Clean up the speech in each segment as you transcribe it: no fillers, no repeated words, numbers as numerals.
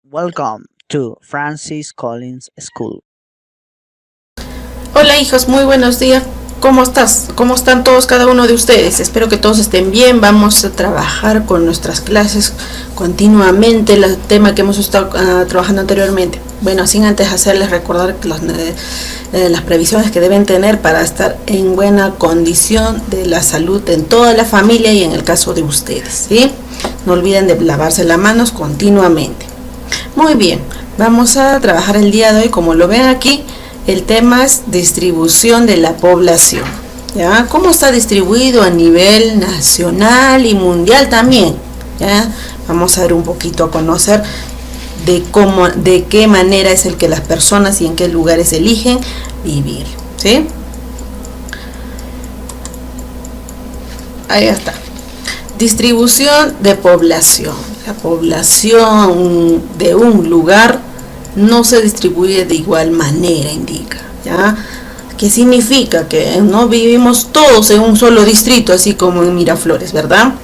Welcome to Francis Collins School. Hola hijos, muy buenos días. ¿Cómo estás? ¿Cómo están todos, cada uno de ustedes? Espero que todos estén bien. Vamos a trabajar con nuestras clases continuamente, el tema que hemos estado trabajando anteriormente. Bueno, sin antes hacerles recordar que las previsiones que deben tener para estar en buena condición de la salud en toda la familia y en el caso de ustedes, ¿sí? No olviden de lavarse las manos continuamente. Muy bien, vamos a trabajar el día de hoy, como lo ven aquí. El tema es distribución de la población, ¿ya? ¿Cómo está distribuido a nivel nacional y mundial también? ¿Ya? Vamos a ver un poquito a conocer de qué manera es el que las personas y en qué lugares eligen vivir, ¿sí? Ahí está. Distribución de población. La población de un lugar no se distribuye de igual manera, indica, ¿ya? ¿Qué significa? Que no vivimos todos en un solo distrito, así como en Miraflores, ¿verdad?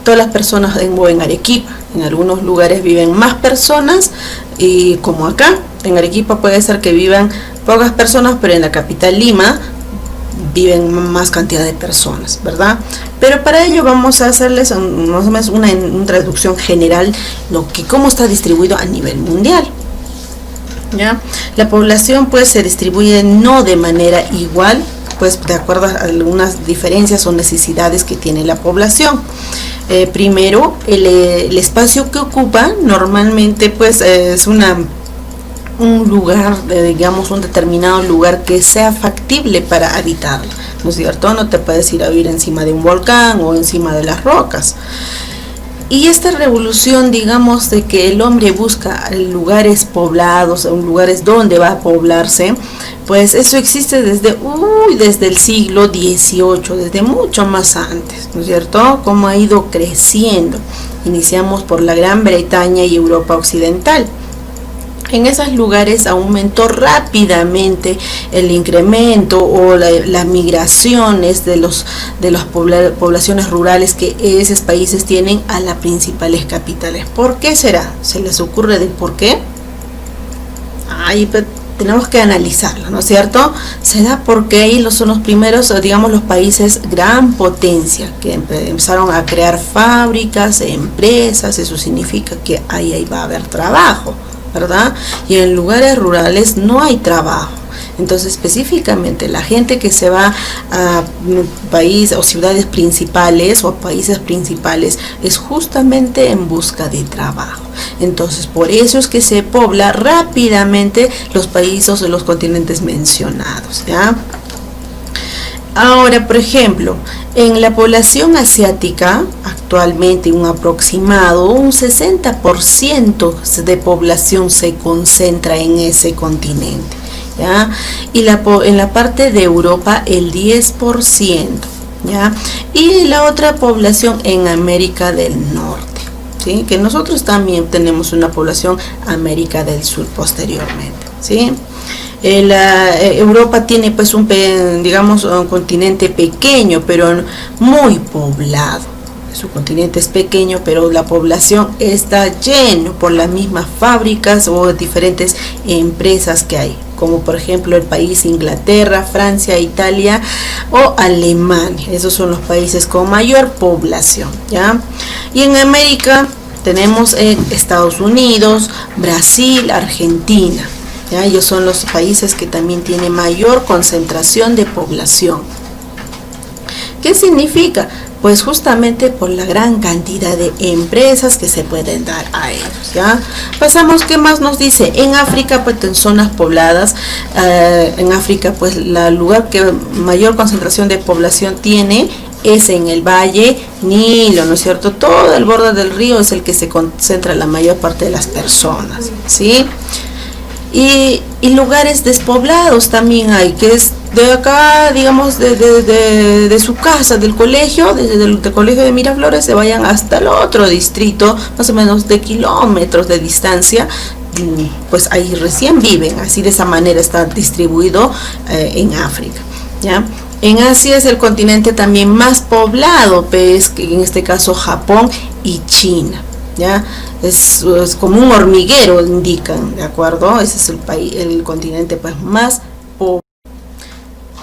Todas las personas en Arequipa, en algunos lugares viven más personas, y como acá, en Arequipa puede ser que vivan pocas personas, pero en la capital Lima viven más cantidad de personas, ¿verdad? Pero para ello vamos a hacerles más o menos una introducción general, cómo está distribuido a nivel mundial. ¿Ya? La población pues se distribuye no de manera igual, pues de acuerdo a algunas diferencias o necesidades que tiene la población. Primero, el espacio que ocupa normalmente pues es un lugar, digamos un determinado lugar que sea factible para habitarlo, ¿no es cierto? No te puedes ir a vivir encima de un volcán o encima de las rocas. Y esta revolución, digamos, de que el hombre busca lugares poblados, lugares donde va a poblarse, pues eso existe desde el siglo XVIII, desde mucho más antes, ¿no es cierto? Cómo ha ido creciendo. Iniciamos por la Gran Bretaña y Europa Occidental. En esos lugares aumentó rápidamente el incremento o las migraciones de las poblaciones rurales que esos países tienen a las principales capitales. ¿Por qué será? ¿Se les ocurre del por qué? Tenemos que analizarlo, ¿no es cierto? Se da porque ahí son los primeros, digamos, los países gran potencia que empezaron a crear fábricas, empresas. Eso significa que ahí va a haber trabajo, ¿verdad? Y en lugares rurales no hay trabajo. Entonces, específicamente la gente que se va a países o ciudades principales o a países principales es justamente en busca de trabajo. Entonces, por eso es que se pobla rápidamente los países o los continentes mencionados, ¿ya? Ahora, por ejemplo, en la población asiática, actualmente un aproximado, un 60% de población se concentra en ese continente, ¿ya? Y en la parte de Europa, el 10%, ¿ya? Y la otra población en América del Norte, ¿sí? Que nosotros también tenemos una población América del Sur posteriormente, ¿sí? Europa tiene pues un continente pequeño pero muy poblado. Su continente es pequeño, pero la población está lleno por las mismas fábricas o diferentes empresas que hay, como por ejemplo el país Inglaterra, Francia, Italia o Alemania. Esos son los países con mayor población, ¿ya? Y en América tenemos Estados Unidos, Brasil, Argentina. ¿Ya? Ellos son los países que también tienen mayor concentración de población. ¿Qué significa? Pues justamente por la gran cantidad de empresas que se pueden dar a ellos, ¿ya? Pasamos, ¿qué más nos dice? En África, pues en zonas pobladas, en África, pues el lugar que mayor concentración de población tiene es en el valle Nilo, ¿no es cierto? Todo el borde del río es el que se concentra la mayor parte de las personas, ¿sí? Y lugares despoblados también hay, que es de acá, digamos, de su casa, del colegio, desde el colegio de Miraflores, se vayan hasta el otro distrito, más o menos de kilómetros de distancia, pues ahí recién viven. Así, de esa manera está distribuido en África, ¿ya? En Asia es el continente también más poblado, pues, que en este caso Japón y China. ¿ya? Es como un hormiguero, indican, ¿de acuerdo? Ese es el país, el continente pues más pobre.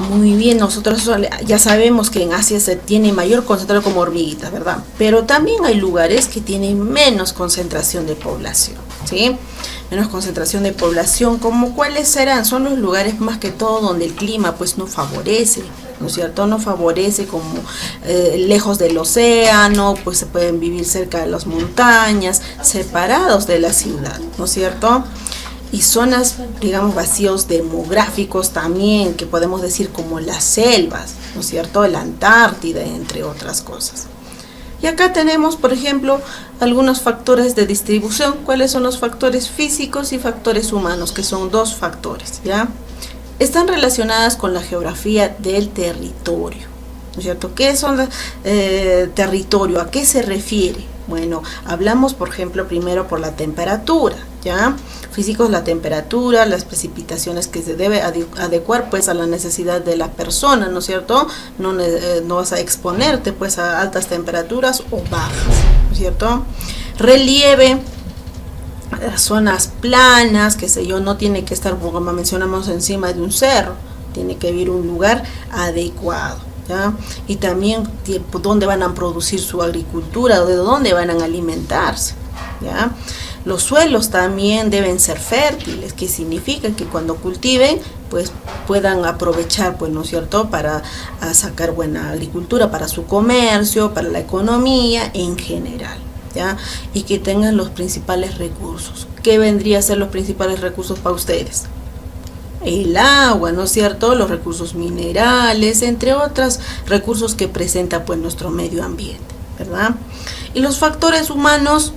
Muy bien, nosotros ya sabemos que en Asia se tiene mayor concentración como hormiguitas, ¿verdad? Pero también hay lugares que tienen menos concentración de población, ¿sí? Menos concentración de población, como cuáles serán, son los lugares más que todo donde el clima pues no favorece, ¿no es cierto? No favorece, como lejos del océano, pues se pueden vivir cerca de las montañas, separados de la ciudad, ¿no es cierto? Y zonas, digamos, vacíos demográficos también, que podemos decir como las selvas, ¿no es cierto? La Antártida, entre otras cosas. Y acá tenemos, por ejemplo, algunos factores de distribución. ¿Cuáles son los factores físicos y factores humanos? Que son dos factores, ¿ya? Están relacionadas con la geografía del territorio, ¿no es cierto? ¿Qué son territorio? ¿A qué se refiere? Bueno, hablamos, por ejemplo, primero por la temperatura, ¿ya? Físicos, la temperatura, las precipitaciones que se debe adecuar pues a la necesidad de la persona, ¿no es cierto? No vas a exponerte pues a altas temperaturas o bajas, ¿no es cierto? Relieve, las zonas planas, qué sé yo, no tiene que estar, como mencionamos, encima de un cerro, tiene que haber un lugar adecuado, ¿ya? Y también dónde van a producir su agricultura, de dónde van a alimentarse, ¿ya? Los suelos también deben ser fértiles, que significa que cuando cultiven, pues puedan aprovechar, pues, ¿no es cierto?, para sacar buena agricultura, para su comercio, para la economía en general, ¿ya? Y que tengan los principales recursos. ¿Qué vendría a ser los principales recursos para ustedes? El agua, ¿no es cierto?, los recursos minerales, entre otros recursos que presenta pues nuestro medio ambiente, ¿verdad? Y los factores humanos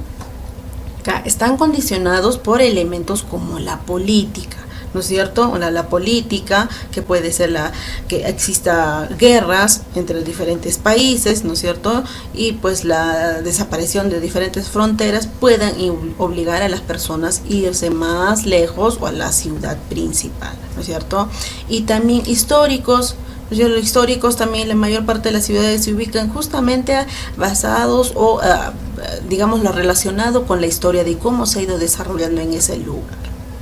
están condicionados por elementos como la política, ¿no es cierto? La política, que puede ser que exista guerras entre diferentes países, ¿no es cierto? Y pues la desaparición de diferentes fronteras puedan obligar a las personas a irse más lejos o a la ciudad principal, ¿no es cierto? Y también históricos. Los históricos también, la mayor parte de las ciudades se ubican justamente basados o digamos lo relacionado con la historia de cómo se ha ido desarrollando en ese lugar,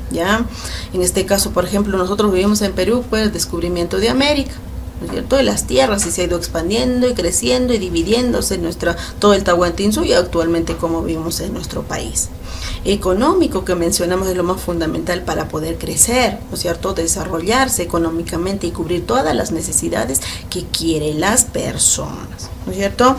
¿ya? En este caso, por ejemplo, nosotros vivimos en Perú, pues el descubrimiento de América, ¿no es cierto? De las tierras, y se ha ido expandiendo y creciendo y dividiéndose todo el Tahuantinsuyo y actualmente como vivimos en nuestro país. Económico, que mencionamos, es lo más fundamental para poder crecer, ¿no es cierto?, desarrollarse económicamente y cubrir todas las necesidades que quieren las personas, ¿no es cierto?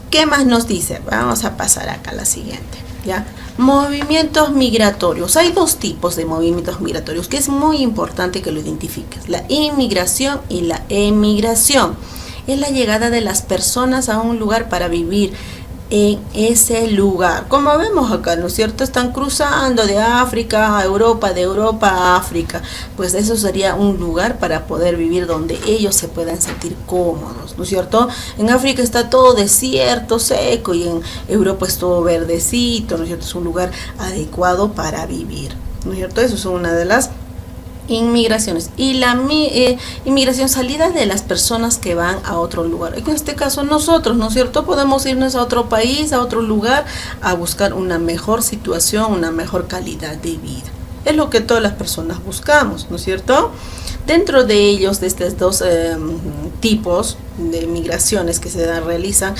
¿Qué más nos dice? Vamos a pasar acá a la siguiente, ¿ya? Movimientos migratorios. Hay dos tipos de movimientos migratorios que es muy importante que lo identifiques: la inmigración y la emigración. Es la llegada de las personas a un lugar para vivir en ese lugar, como vemos acá, ¿no es cierto? Están cruzando de África a Europa, de Europa a África. Pues eso sería un lugar para poder vivir donde ellos se puedan sentir cómodos, ¿no es cierto? En África está todo desierto, seco, y en Europa es todo verdecito, ¿no es cierto? Es un lugar adecuado para vivir, ¿no es cierto? Eso es una de las inmigraciones. Y la inmigración, salida de las personas que van a otro lugar. En este caso nosotros, ¿no es cierto?, podemos irnos a otro país, a otro lugar, a buscar una mejor situación, una mejor calidad de vida. Es lo que todas las personas buscamos, ¿no es cierto? Dentro de ellos, de estos dos tipos de migraciones que se realizan,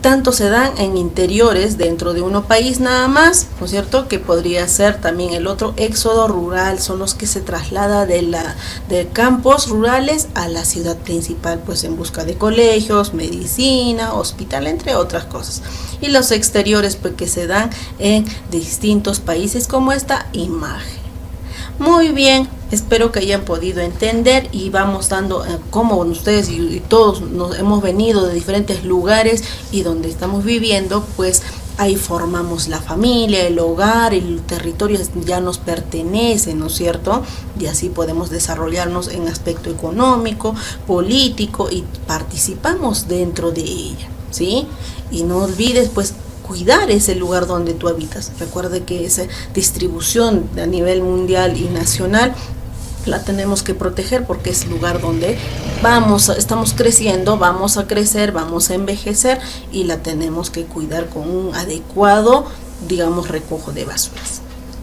tanto se dan en interiores dentro de un país nada más, ¿no es cierto?, que podría ser también el otro éxodo rural. Son los que se traslada de campos rurales a la ciudad principal, pues en busca de colegios, medicina, hospital, entre otras cosas. Y los exteriores, pues, que se dan en distintos países, como esta imagen. Muy bien, espero que hayan podido entender, y vamos dando cómo ustedes y todos nos hemos venido de diferentes lugares, y donde estamos viviendo, pues ahí formamos la familia, el hogar, el territorio ya nos pertenece, ¿no es cierto? Y así podemos desarrollarnos en aspecto económico, político, y participamos dentro de ella, ¿sí? Y no olvides, pues, cuidar ese lugar donde tú habitas. Recuerde que esa distribución a nivel mundial y nacional la tenemos que proteger porque es lugar donde estamos creciendo, vamos a crecer, vamos a envejecer y la tenemos que cuidar con un adecuado, digamos, recojo de basuras.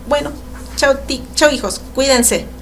Bueno, chao hijos, cuídense.